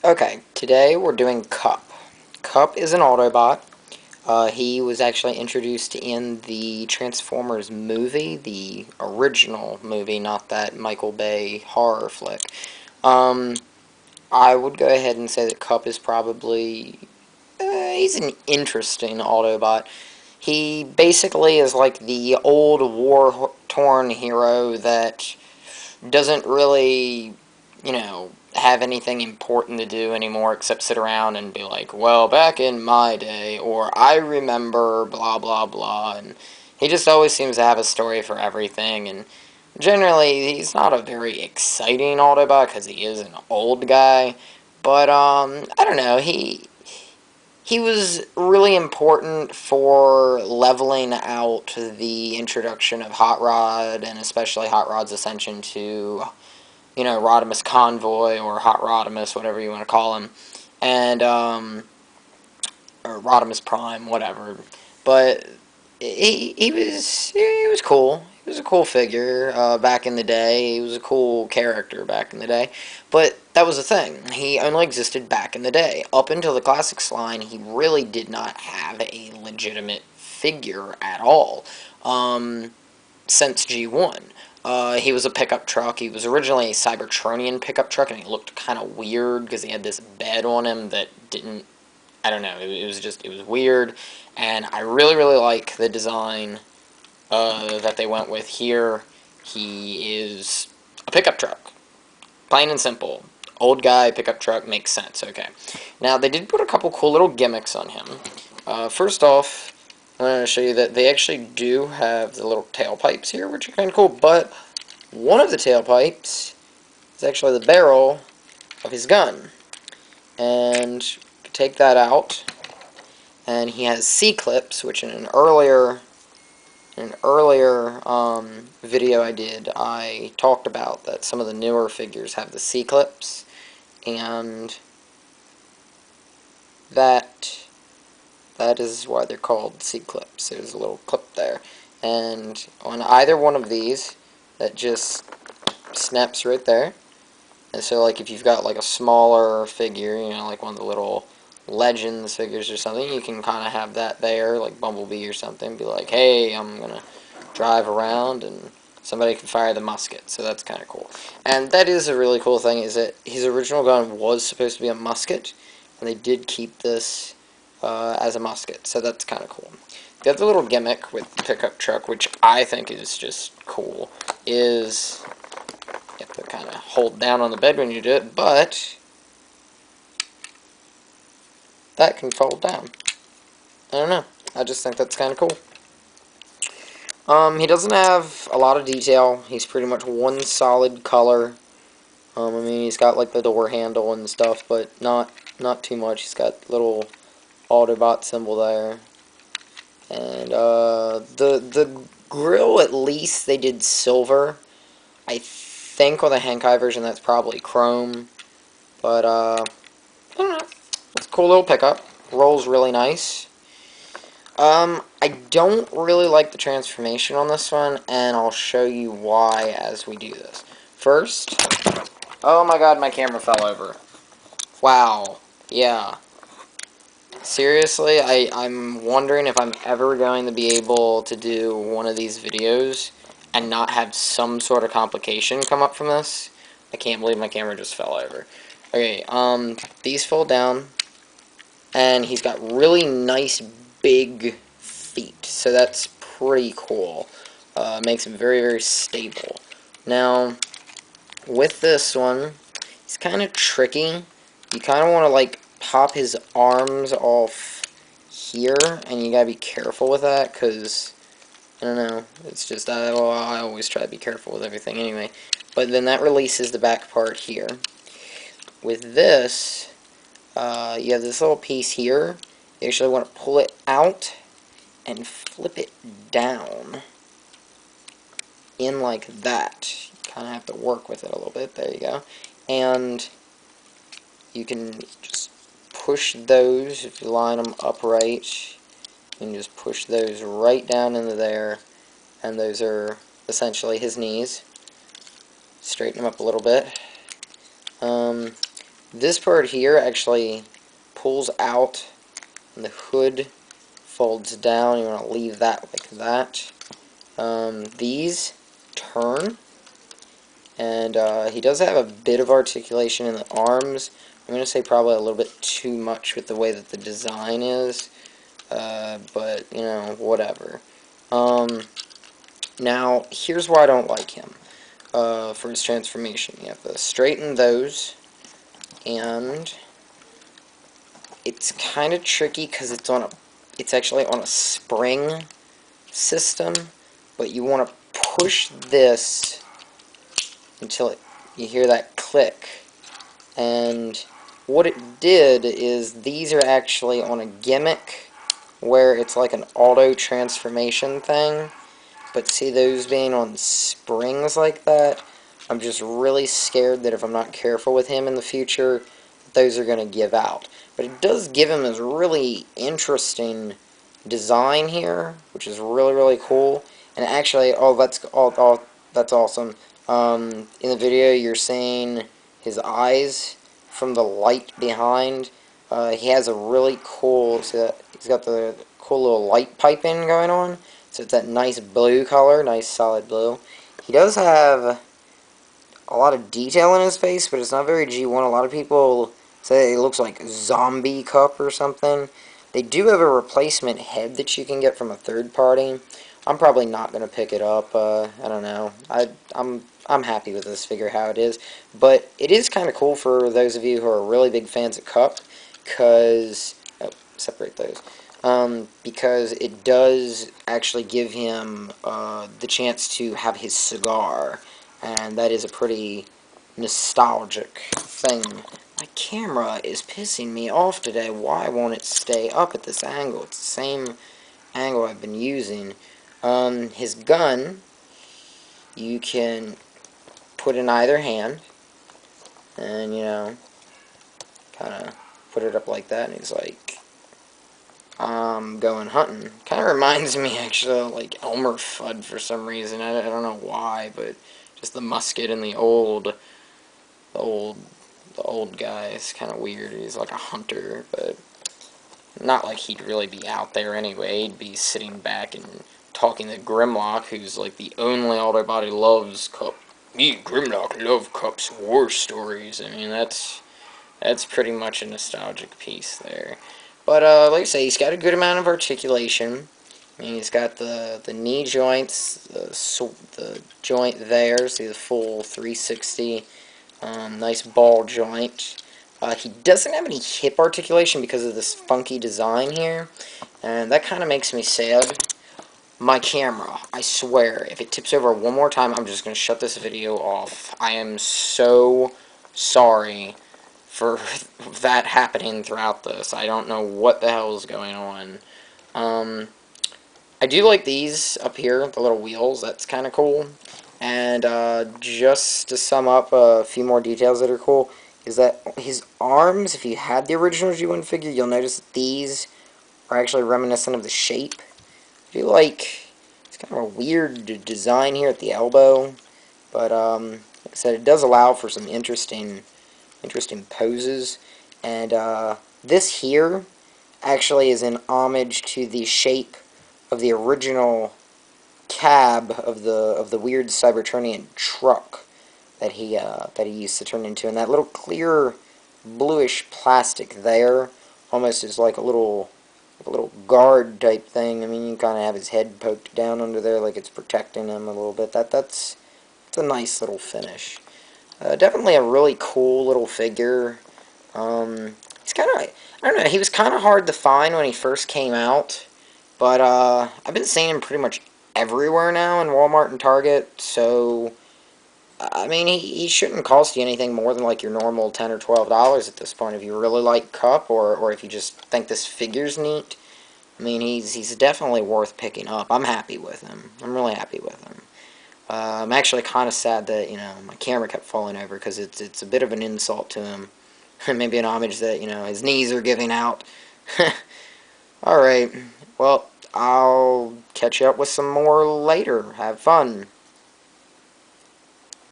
Okay, today we're doing Cup. Cup is an Autobot. He was actually introduced in the Transformers movie, the original movie, not that Michael Bay horror flick. Um, I would go ahead and say that Cup is probably... he's an interesting Autobot. He basically is like the old war-torn hero that doesn't really, have anything important to do anymore except sit around and be like, well, back in my day, or I remember, blah, blah, blah. And he just always seems to have a story for everything. And generally, he's not a very exciting Autobot because he is an old guy. But, I don't know, he was really important for leveling out the introduction of Hot Rod, and especially Hot Rod's ascension to, Rodimus Convoy, or Hot Rodimus, whatever you want to call him, and, or Rodimus Prime, whatever. But he was cool. He was a cool figure back in the day. He was a cool character back in the day. But that was the thing. He only existed back in the day. Up until the Classics line, he really did not have a legitimate figure at all. Since G1. He was a pickup truck. He was originally a Cybertronian pickup truck, and he looked kind of weird because he had this bed on him that didn't... I don't know. It was weird, and I really, really like the design that they went with here. He is a pickup truck. Plain and simple. Old guy, pickup truck, makes sense. Okay. Now, they did put a couple cool little gimmicks on him. First off, I'm going to show you that they actually do have the little tailpipes here, which are kind of cool, but one of the tailpipes is actually the barrel of his gun. And take that out, and he has C-clips, which in an earlier video I did, I talked about that some of the newer figures have the C-clips, and that is why they're called C-clips. There's a little clip there, and on either one of these, that just snaps right there. And so, like, if you've got like a smaller figure, like one of the little Legends figures or something, you can kind of have that there, like Bumblebee or something, be like, hey, I'm gonna drive around, and somebody can fire the musket, so that's kind of cool. And that is a really cool thing, is that his original gun was supposed to be a musket, and they did keep this as a musket, so that's kind of cool. The other little gimmick with the pickup truck, which I think is just cool, is you have to kind of hold down on the bed when you do it, but that can fold down. I don't know. I just think that's kind of cool. He doesn't have a lot of detail. He's pretty much one solid color. I mean, he's got like the door handle and stuff, but not too much. He's got little Autobot symbol there, and the grill, at least they did silver. I think on the Hankai version that's probably chrome, but I don't know. It's a cool little pickup. Rolls really nice. I don't really like the transformation on this one, and I'll show you why as we do this. First, oh my god, my camera fell over. Wow. Yeah. Seriously, I'm wondering if I'm ever going to be able to do one of these videos and not have some sort of complication come up from this. I can't believe my camera just fell over. Okay, these fold down, and he's got really nice big feet, so that's pretty cool. Makes him very, very stable. Now, with this one, he's kind of tricky. You kind of want to, like, pop his arms off here, and you gotta be careful with that, because, I don't know, it's just, I always try to be careful with everything anyway. But then that releases the back part here. With this, you have this little piece here. You actually want to pull it out and flip it down in like that. You kind of have to work with it a little bit. There you go. And you can just push those, if you line them upright, you can just push those right down into there, and those are essentially his knees. Straighten them up a little bit. This part here actually pulls out, and the hood folds down. You want to leave that like that. These turn, and he does have a bit of articulation in the arms. I'm going to say probably a little bit too much with the way that the design is, but, you know, whatever. Now, here's why I don't like him for his transformation. You have to straighten those, and it's kind of tricky because it's actually on a spring system, but you want to push this until you hear that click. And what it did is these are actually on a gimmick where it's like an auto transformation thing, but see those being on springs like that, I'm just really scared that if I'm not careful with him in the future, those are going to give out. But it does give him this really interesting design here, which is really, really cool. And actually, that's awesome. In the video, you're seeing his eyes from the light behind. He has a really cool, so he's got the cool little light piping going on. So it's that nice blue color, nice solid blue. He does have a lot of detail in his face, but it's not very G1. A lot of people say it looks like Zombie Cup or something. They do have a replacement head that you can get from a third party. I'm probably not going to pick it up. I don't know. I'm happy with this figure how it is. But it is kind of cool for those of you who are really big fans of Cup, because... Oh, separate those. Because it does actually give him the chance to have his cigar, and that is a pretty nostalgic thing. My camera is pissing me off today. Why won't it stay up at this angle? It's the same angle I've been using. His gun, you can put in either hand, and, you know, kind of put it up like that, and he's like, going hunting. Kind of reminds me, actually, of, like, Elmer Fudd for some reason. I don't know why, but just the musket and the old guy is kind of weird. He's like a hunter, but not like he'd really be out there anyway. He'd be sitting back and talking to Grimlock, who's like the only Autobot who loves Cup. Me and Grimlock love Cup's war stories. I mean, that's pretty much a nostalgic piece there. But, like I say, he's got a good amount of articulation. I mean, he's got the knee joints, the joint there, see the full 360, nice ball joint. He doesn't have any hip articulation because of this funky design here, and that kind of makes me sad. My camera, I swear, if it tips over one more time, I'm just going to shut this video off. I am so sorry for that happening throughout this. I don't know what the hell is going on. I do like these up here, the little wheels. That's kind of cool. And just to sum up a few more details that are cool, is that his arms, if you had the original G1 figure, you'll notice that these are actually reminiscent of the shape. I feel like it's kind of a weird design here at the elbow, but like I said, it does allow for some interesting poses. And this here actually is an homage to the shape of the original cab of the weird Cybertronian truck that he used to turn into, and that little clear bluish plastic there almost is like a little guard type thing. I mean, you kind of have his head poked down under there like it's protecting him a little bit. That's a nice little finish. Definitely a really cool little figure. He's kind of, I don't know, he was kind of hard to find when he first came out, but I've been seeing him pretty much everywhere now in Walmart and Target, so I mean, he shouldn't cost you anything more than like your normal $10 or $12 at this point if you really like Cup, or if you just think this figure's neat. I mean, he's definitely worth picking up. I'm happy with him. I'm really happy with him. I'm actually kind of sad that, you know, my camera kept falling over, because it's a bit of an insult to him. Maybe an homage that, you know, his knees are giving out. Alright, well, I'll catch you up with some more later. Have fun.